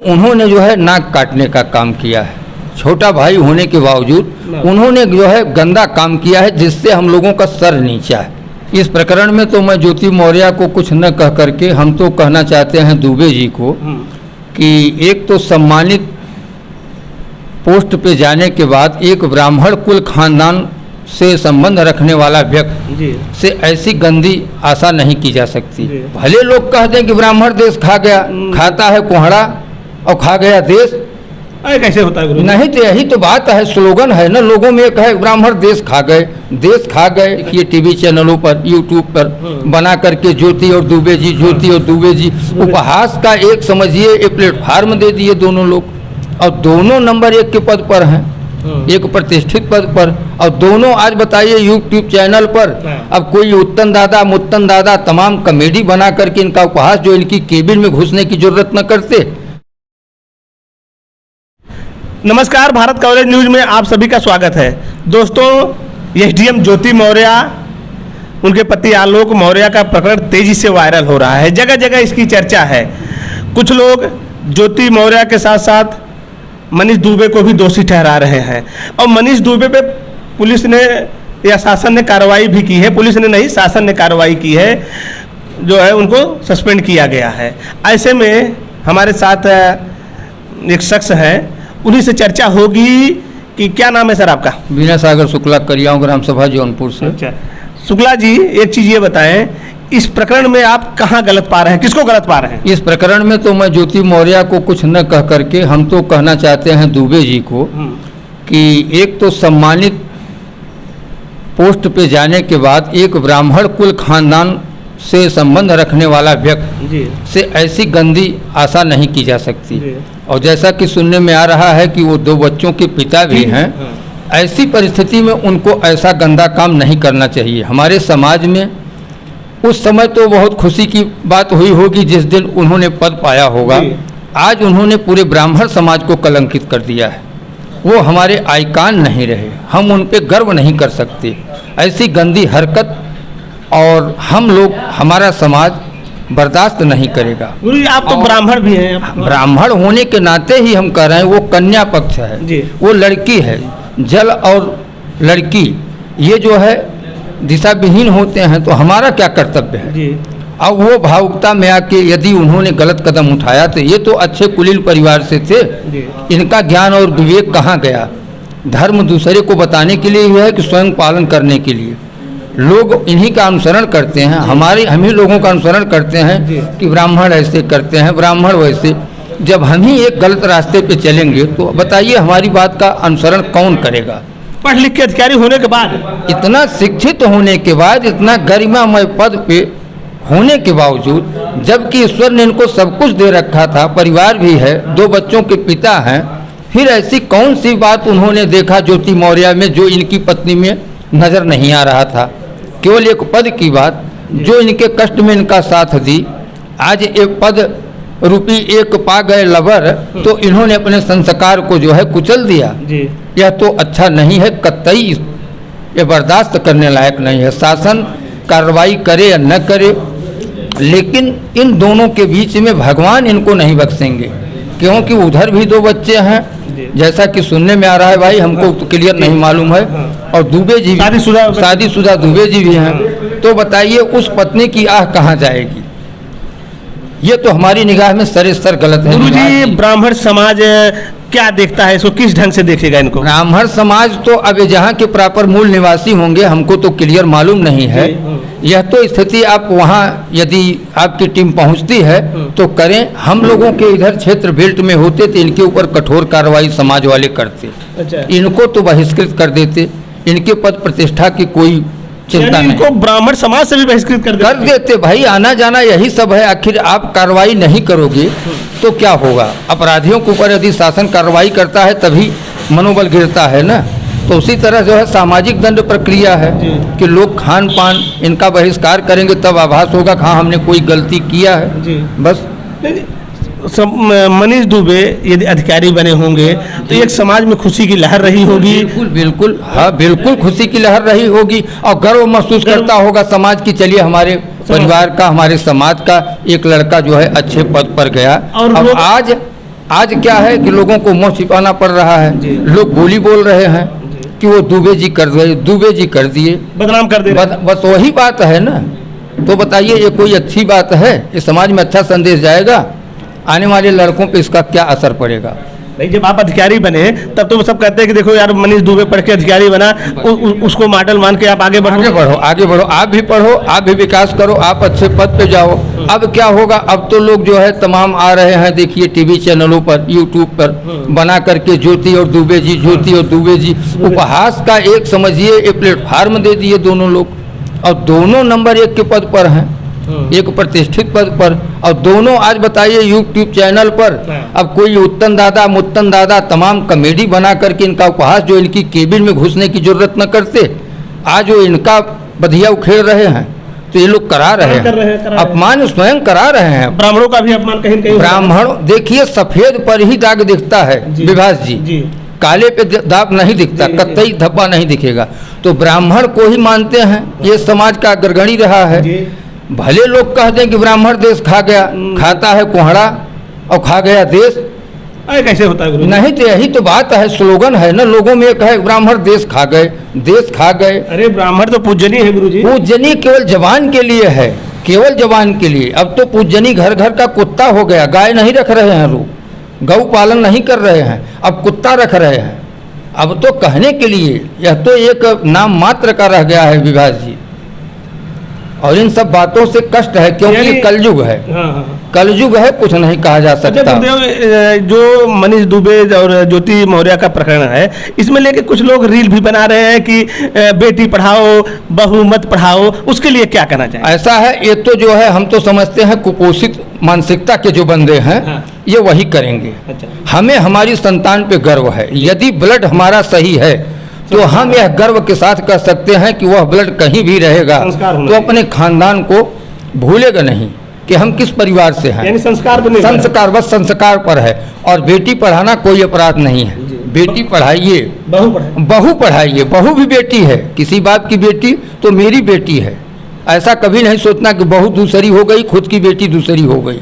उन्होंने जो है नाक काटने का काम किया है। छोटा भाई होने के बावजूद उन्होंने जो है गंदा काम किया है, जिससे हम लोगों का सर नीचा है। इस प्रकरण में तो मैं ज्योति मौर्य को कुछ न कह करके हम तो कहना चाहते हैं दुबे जी को कि एक तो सम्मानित पोस्ट पे जाने के बाद एक ब्राह्मण कुल खानदान से संबंध रखने वाला व्यक्ति से ऐसी गंदी आशा नहीं की जा सकती। भले लोग कहते हैं कि ब्राह्मण देश खा गया, खाता है कोहड़ा और खा गया देश, कैसे होता है? नहीं तो यही तो बात है, स्लोगन है ना लोगों में, एक है ब्राह्मण देश खा गए, देश खा गए। ये टीवी चैनलों पर, यूट्यूब पर बना करके ज्योति और दुबे जी, ज्योति और दुबे जी, उपहास का एक समझिए एक प्लेटफार्म दे दिए दोनों लोग, और दोनों नंबर 1 के पद पर हैं, एक प्रतिष्ठित पद पर, और दोनों आज बताइए यूट्यूब चैनल पर अब कोई उत्तन दादा मुत्तन दादा तमाम कॉमेडी बना करके इनका उपहास, जो इनकी केबिन में घुसने की जरूरत न करते। नमस्कार, भारत कवरेज न्यूज में आप सभी का स्वागत है। दोस्तों, एसडीएम ज्योति मौर्य, उनके पति आलोक मौर्य का प्रकरण तेजी से वायरल हो रहा है, जगह जगह इसकी चर्चा है। कुछ लोग ज्योति मौर्य के साथ साथ मनीष दुबे को भी दोषी ठहरा रहे हैं, और मनीष दुबे पे पुलिस ने या शासन ने कार्रवाई भी की है, पुलिस ने नहीं शासन ने कार्रवाई की है, जो है उनको सस्पेंड किया गया है। ऐसे में हमारे साथ एक शख्स है, उन्हीं से चर्चा होगी कि क्या नाम है सर आपका? विनय सागर शुक्ला, करियाओं ग्राम सभा जौनपुर से। अच्छा शुक्ला जी, एक चीज़ ये बताएं, इस प्रकरण में आप कहाँ गलत पा रहे हैं, किसको गलत पा रहे हैं? इस प्रकरण में तो मैं ज्योति मौर्य को कुछ न कह करके हम तो कहना चाहते हैं दुबे जी को कि एक तो सम्मानित पोस्ट पे जाने के बाद एक ब्राह्मण कुल खानदान से संबंध रखने वाला व्यक्ति से ऐसी गंदी आशा नहीं की जा सकती। और जैसा कि सुनने में आ रहा है कि वो 2 बच्चों के पिता भी हैं, ऐसी परिस्थिति में उनको ऐसा गंदा काम नहीं करना चाहिए। हमारे समाज में उस समय तो बहुत खुशी की बात हुई होगी जिस दिन उन्होंने पद पाया होगा। आज उन्होंने पूरे ब्राह्मण समाज को कलंकित कर दिया है, वो हमारे आइकान नहीं रहे, हम उन पर गर्व नहीं कर सकते। ऐसी गंदी हरकत और हम लोग, हमारा समाज बर्दाश्त नहीं करेगा। गुरु जी, आप तो ब्राह्मण भी हैं। ब्राह्मण होने के नाते ही हम कह रहे हैं, वो कन्या पक्ष है, वो लड़की है, जल और लड़की ये जो है दिशा विहीन होते हैं, तो हमारा क्या कर्तव्य है? अब वो भावुकता में आके यदि उन्होंने गलत कदम उठाया तो ये तो अच्छे कुलीन परिवार से थे, इनका ज्ञान और विवेक कहाँ गया? धर्म दूसरे को बताने के लिए यह है कि स्वयं पालन करने के लिए लोग इन्हीं का अनुसरण करते हैं, हम ही लोगों का अनुसरण करते हैं कि ब्राह्मण ऐसे करते हैं, ब्राह्मण वैसे। जब हम ही एक गलत रास्ते पे चलेंगे तो बताइए हमारी बात का अनुसरण कौन करेगा? पढ़ लिख के अधिकारी होने के बाद, इतना शिक्षित होने के बाद, इतना गरिमामय पद पे होने के बावजूद, जबकि ईश्वर ने इनको सब कुछ दे रखा था, परिवार भी है, 2 बच्चों के पिता हैं, फिर ऐसी कौन सी बात उन्होंने देखा ज्योति मौर्य में जो इनकी पत्नी में नज़र नहीं आ रहा था? केवल एक पद की बात जो इनके कष्ट में इनका साथ दी। आज एक पद रूपी एक पा गए लवर, तो इन्होंने अपने संस्कार को जो है कुचल दिया। यह तो अच्छा नहीं है, कतई ये बर्दाश्त करने लायक नहीं है। शासन कार्रवाई करे या न करे, लेकिन इन दोनों के बीच में भगवान इनको नहीं बख्शेंगे, क्योंकि उधर भी 2 बच्चे हैं, जैसा कि सुनने में आ रहा है, भाई हमको तो क्लियर नहीं मालूम है, और दुबे जी शादीशुदा दुबे जी भी हैं। तो बताइए उस पत्नी की आह कहाँ जाएगी? ये तो हमारी निगाह में सरेसर गलत है। गुरुजी, ब्राह्मण समाज क्या देखता है इसको, किस ढंग से देखेगा इनको? ब्राह्मण समाज तो अब जहाँ के प्रॉपर मूल निवासी होंगे, हमको तो क्लियर मालूम नहीं है। यह तो स्थिति आप वहाँ यदि आपकी टीम पहुँचती है तो करें। हम लोगों के इधर क्षेत्र बेल्ट में होते तो इनके ऊपर कठोर कार्रवाई समाज वाले करते। अच्छा। इनको तो बहिष्कृत कर देते, इनके पद प्रतिष्ठा की कोई चिंता नहीं। इनको ब्राह्मण समाज से भी बहिष्कृत कर देते। भाई आना जाना यही सब है। आखिर आप कार्रवाई नहीं करोगे तो क्या होगा? अपराधियों के ऊपर यदि शासन कार्रवाई करता है तभी मनोबल गिरता है ना। तो उसी तरह जो है सामाजिक दंड प्रक्रिया है कि लोग खान पान इनका बहिष्कार करेंगे तब आभास होगा हाँ हमने कोई गलती किया है। बस मनीष दुबे यदि अधिकारी बने होंगे तो एक समाज में खुशी की लहर रही होगी। बिल्कुल बिल्कुल, हाँ बिल्कुल खुशी की लहर रही होगी और गर्व महसूस करता होगा समाज की, चलिए हमारे परिवार का, हमारे समाज का एक लड़का जो है अच्छे पद पर गया। और अब आज क्या है कि लोगों को मुंह छिपाना पड़ रहा है, जी। लोग बोली बोल रहे हैं कि वो दुबे जी कर दिए, दुबे जी कर दिए, बदनाम कर दे रहे हैं। बस वही बात है ना। तो बताइए ये कोई अच्छी बात है? इस समाज में अच्छा संदेश जाएगा? आने वाले लड़कों पे इसका क्या असर पड़ेगा? नहीं, जब आप अधिकारी बने तब तो वो सब कहते हैं कि देखो यार मनीष दुबे पढ़ के अधिकारी बना, उसको मॉडल मान के आप आगे बढ़ो। आगे बढ़ो, आगे बढ़ो, आप भी पढ़ो, आप भी विकास करो, आप अच्छे पद पे जाओ। अब क्या होगा, अब तो लोग जो है तमाम आ रहे हैं, देखिए टीवी चैनलों पर, यूट्यूब पर बना करके ज्योति और दुबे जी, ज्योति और दुबे जी, उपहास का एक समझिए एक प्लेटफार्म दे दिए दोनों लोग, और दोनों नंबर 1 के पद पर हैं, एक प्रतिष्ठित पद पर, और दोनों आज बताइए यूट्यूब चैनल पर अब कोई उत्तन दादा मुत्तन दादा तमाम कॉमेडी बना करके इनका उपहास, जो इनकी केबिन में घुसने की जरूरत न करते, आज वो इनका बधिया उखेड़ रहे हैं, तो ये लोग करा रहे हैं, अपमान स्वयं करा रहे हैं। ब्राह्मणों का भी अपमान कहीं कहीं। ब्राह्मण देखिए सफेद पर ही दाग दिखता है विभास जी, काले पे दाग नहीं दिखता, कतई धब्बा नहीं दिखेगा। तो ब्राह्मण को ही मानते हैं, ये समाज का अग्रगणी रहा है। भले लोग कह दें कि ब्राह्मण देश खा गया, खाता है कोहड़ा और खा गया देश, अरे कैसे होता है गुरु? नहीं तो यही तो बात है, स्लोगन है ना लोगों में, एक है ब्राह्मण देश खा गए, देश खा गए। अरे ब्राह्मण तो पूजनीय है गुरु जी। पूजनीय केवल जवान के लिए है, केवल जवान के लिए। अब तो पूजनीय घर घर का कुत्ता हो गया, गाय नहीं रख रहे हैं लोग, गौ पालन नहीं कर रहे हैं, अब कुत्ता रख रहे हैं। अब तो कहने के लिए यह तो एक नाम मात्र का रह गया है विभास जी, और इन सब बातों से कष्ट है क्योंकि कलयुग है। कलयुग है, कुछ नहीं कहा जा सकता। जो मनीष दुबे और ज्योति मौर्य का प्रकरण है, इसमें लेके कुछ लोग रील भी बना रहे हैं कि बेटी पढ़ाओ बहू मत पढ़ाओ, उसके लिए क्या कहना चाहिए? ऐसा है, ये तो जो है हम तो समझते हैं कुपोषित मानसिकता के जो बंदे हैं ये वही करेंगे। हमें हमारी संतान पे गर्व है, यदि ब्लड हमारा सही है तो हम यह गर्व के साथ कह सकते हैं कि वह ब्लड कहीं भी रहेगा तो अपने खानदान को भूलेगा नहीं कि हम किस परिवार से हैं। यानी संस्कार बस संस्कार पर है। और बेटी पढ़ाना कोई अपराध नहीं है, बेटी पढ़ाइए, बहू पढ़ाइए, बहू भी बेटी है, किसी बाप की बेटी तो मेरी बेटी है। ऐसा कभी नहीं सोचना कि बहू दूसरी हो गई, खुद की बेटी दूसरी हो गई।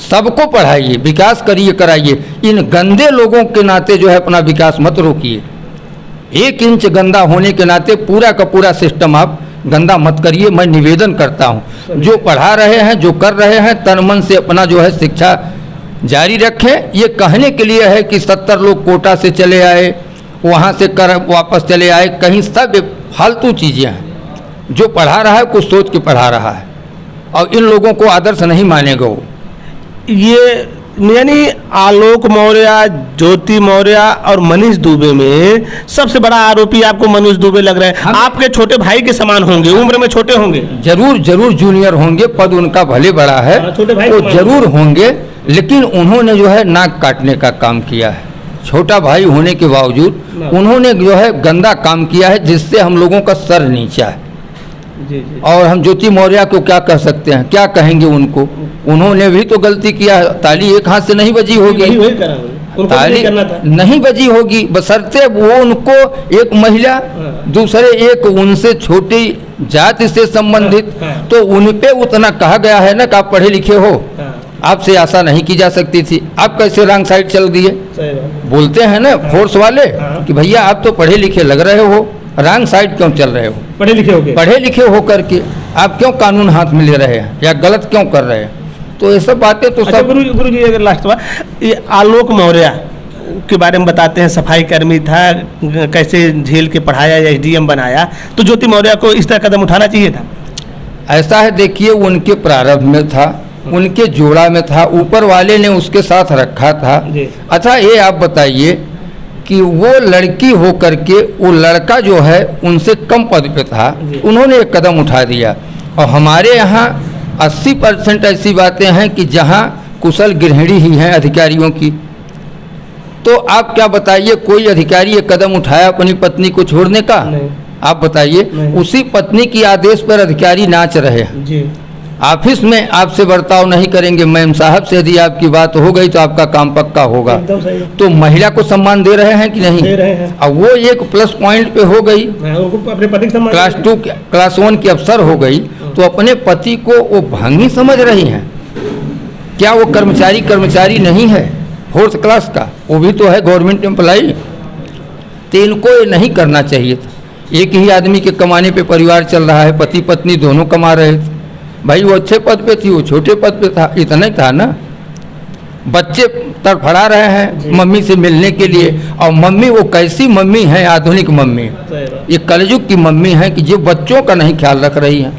सबको पढ़ाइए, विकास करिए, कराइए। इन गंदे लोगों के नाते जो है अपना विकास मत रोकिए। 1 इंच गंदा होने के नाते पूरा का पूरा सिस्टम आप गंदा मत करिए। मैं निवेदन करता हूँ, जो पढ़ा रहे हैं, जो कर रहे हैं, तन मन से अपना जो है शिक्षा जारी रखें। ये कहने के लिए है कि 70 लोग कोटा से चले आए, वहाँ से कर वापस चले आए, कहीं सब फालतू चीज़ें हैं। जो पढ़ा रहा है कुछ सोच के पढ़ा रहा है, और इन लोगों को आदर्श नहीं मानेगा वो। ये यानी आलोक मौर्य, ज्योति मौर्य और मनीष दुबे में सबसे बड़ा आरोपी आपको मनीष दुबे लग रहा है। आपके छोटे भाई के समान होंगे, उम्र में छोटे होंगे, जरूर जरूर जूनियर होंगे, पद उनका भले बड़ा है, छोटे भाई वो जरूर होंगे, लेकिन उन्होंने जो है नाक काटने का काम किया है। छोटा भाई होने के बावजूद उन्होंने जो है गंदा काम किया है, जिससे हम लोगों का सर नीचा है। और हम ज्योति मौर्य को क्या कह सकते हैं, क्या कहेंगे उनको? उन्होंने भी तो गलती किया है, ताली एक हाथ से नहीं बजी होगी, ताली नहीं बजी होगी, बशर्ते वो उनको एक महिला, दूसरे एक उनसे छोटी जाति से संबंधित, तो उन पे उतना कहा गया है ना कि आप पढ़े लिखे हो, आपसे आशा नहीं की जा सकती थी। आप कैसे रॉन्ग साइड चल दिए? बोलते हैं ना फोर्स वाले कि भैया आप तो पढ़े लिखे लग रहे हो, रॉन्ग साइड क्यों चल रहे हो? पढ़े लिखे हो करके आप क्यों कानून हाथ में ले रहे हैं या गलत क्यों कर रहे हैं? तो ये सब बातें तो सब। गुरु जी अगर लास्ट बात, ये आलोक मौर्य के बारे में बताते हैं, सफाई कर्मी था, कैसे झेल के पढ़ाया, SDM बनाया, तो ज्योति मौर्य को इस तरह कदम उठाना चाहिए था? ऐसा है, देखिए उनके प्रारंभ में था, उनके जोड़ा में था, ऊपर वाले ने उसके साथ रखा था। अच्छा ये आप बताइए कि वो लड़की हो करके वो लड़का जो है उनसे कम पद पे था, उन्होंने एक कदम उठा दिया। और हमारे यहाँ 80% ऐसी बातें हैं कि जहाँ कुशल गृहिणी ही हैं अधिकारियों की, तो आप क्या बताइए कोई अधिकारी ये कदम उठाया अपनी पत्नी को छोड़ने का? आप बताइए, उसी पत्नी की आदेश पर अधिकारी नाच रहे हैं। ऑफिस में आपसे बर्ताव नहीं करेंगे, मैम साहब से यदि आपकी बात हो गई तो आपका काम पक्का होगा। तो महिला को सम्मान दे रहे हैं कि नहीं? दे रहे हैं। अब वो एक प्लस पॉइंट पे हो गई, अपने पति सम्मान, क्लास 2 क्लास 1 की अफसर हो गई, तो अपने पति को वो भंगी समझ रही हैं। क्या वो कर्मचारी नहीं है? 4th क्लास का, वो भी तो है गवर्नमेंट एम्प्लॉई। तो इनको ये नहीं करना चाहिए था। एक ही आदमी के कमाने पे परिवार चल रहा है, पति पत्नी दोनों कमा रहे थे। भाई वो अच्छे पद पे थी, वो छोटे पद पे था, इतना ही था ना। बच्चे तड़फड़ा रहे हैं मम्मी से मिलने के लिए, और मम्मी वो कैसी मम्मी है, आधुनिक मम्मी, ये कलयुग की मम्मी है कि जो बच्चों का नहीं ख्याल रख रही हैं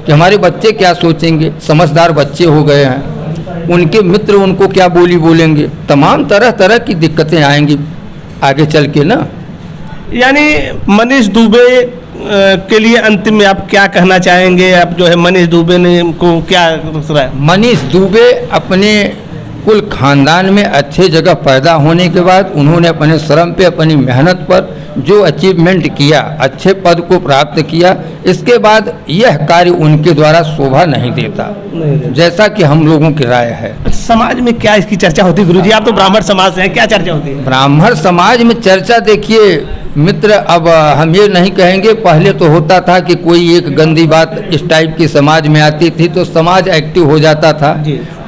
कि हमारे बच्चे क्या सोचेंगे। समझदार बच्चे हो गए हैं, उनके मित्र उनको क्या बोली बोलेंगे, तमाम तरह तरह की दिक्कतें आएंगी आगे चल के ना। यानी मनीष दुबे के लिए अंतिम में आप क्या कहना चाहेंगे? आप जो है मनीष दुबे ने को क्या रहा है? मनीष दुबे अपने कुल खानदान में अच्छे जगह पैदा होने के बाद उन्होंने अपने श्रम पे, अपनी मेहनत पर जो अचीवमेंट किया, अच्छे पद को प्राप्त किया, इसके बाद यह कार्य उनके द्वारा शोभा नहीं देता, जैसा कि हम लोगों की राय है। समाज में क्या इसकी चर्चा होती है गुरुजी? आप तो ब्राह्मण समाज से हैं, क्या चर्चा होती है? ब्राह्मण समाज में चर्चा देखिए मित्र, अब हम ये नहीं कहेंगे, पहले तो होता था कि कोई एक गंदी बात इस टाइप की समाज में आती थी तो समाज एक्टिव हो जाता था,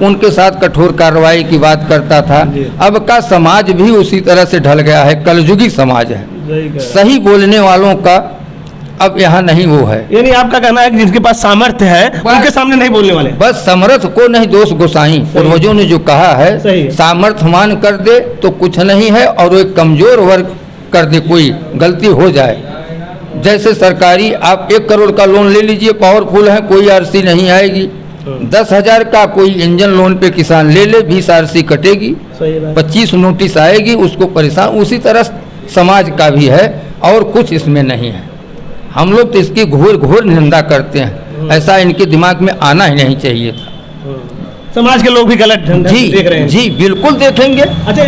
उनके साथ कठोर कार्रवाई की बात करता था। अब का समाज भी उसी तरह से ढल गया है, कलयुगी समाज है, सही बोलने वालों का अब यहाँ नहीं वो है। यानी आपका कहना है कि जिनके पास सामर्थ्य है उनके सामने नहीं बोलने वाले, बस समर्थ को नहीं दोष गोसाई। पूर्वजों ने जो कहा है, सामर्थ्यमान कर दे तो कुछ नहीं है, और वो एक कमजोर वर्ग कर दे कोई गलती हो जाए। जैसे सरकारी आप 1 करोड़ का लोन ले लीजिए, पावरफुल है, कोई आरसी नहीं आएगी। 10,000 का कोई इंजन लोन पे किसान ले ले, 20 आरसी कटेगी, 25 नोटिस आएगी, उसको परेशान। उसी तरह समाज का भी है, और कुछ इसमें नहीं है। हम लोग तो इसकी घोर घोर निंदा करते हैं, ऐसा इनके दिमाग में आना ही नहीं चाहिए था। समाज के लोग भी गलत ढंग से देख रहे हैं। जी बिल्कुल देखेंगे। अच्छा,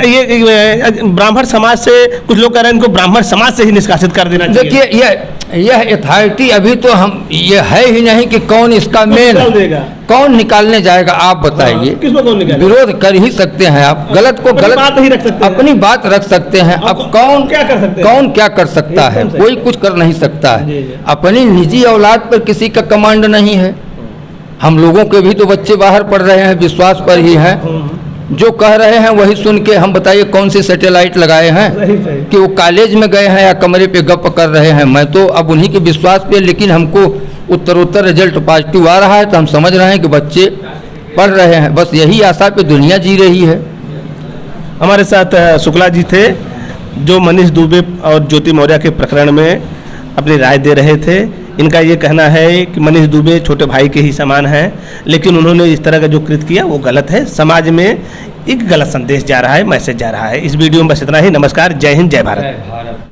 ये ब्राह्मण समाज से कुछ लोग कह रहे हैं इनको ब्राह्मण समाज से ही निष्कासित कर देना चाहिए। देखिए यह अथॉरिटी अभी तो हम ये है ही नहीं कि कौन इसका मेन, कौन निकालने जाएगा आप बताइए। किसको कौन निकालेगा? विरोध कर ही सकते हैं आप, गलत को गलत बात नहीं रख सकते, अपनी बात रख सकते हैं। अब कौन क्या कर सकते हैं? कौन क्या कर सकता है? कोई कुछ कर नहीं सकता है। अपनी निजी औलाद पर किसी का कमांड नहीं है। हम लोगों के भी तो बच्चे बाहर पढ़ रहे हैं, विश्वास पर ही हैं, जो कह रहे हैं वही सुन के हम बताइए कौन से सैटेलाइट लगाए हैं कि वो कॉलेज में गए हैं या कमरे पे गप कर रहे हैं। मैं तो अब उन्हीं के विश्वास पे, लेकिन हमको उत्तरोत्तर रिजल्ट पॉजिटिव आ रहा है तो हम समझ रहे हैं कि बच्चे पढ़ रहे हैं। बस यही आशा पे दुनिया जी रही है। हमारे साथ शुक्ला जी थे, जो मनीष दुबे और ज्योति मौर्य के प्रकरण में अपनी राय दे रहे थे। इनका ये कहना है कि मनीष दुबे छोटे भाई के ही समान हैं, लेकिन उन्होंने इस तरह का जो कृत्य किया वो गलत है। समाज में एक गलत संदेश जा रहा है, मैसेज जा रहा है। इस वीडियो में बस इतना ही। नमस्कार, जय हिंद, जय भारत।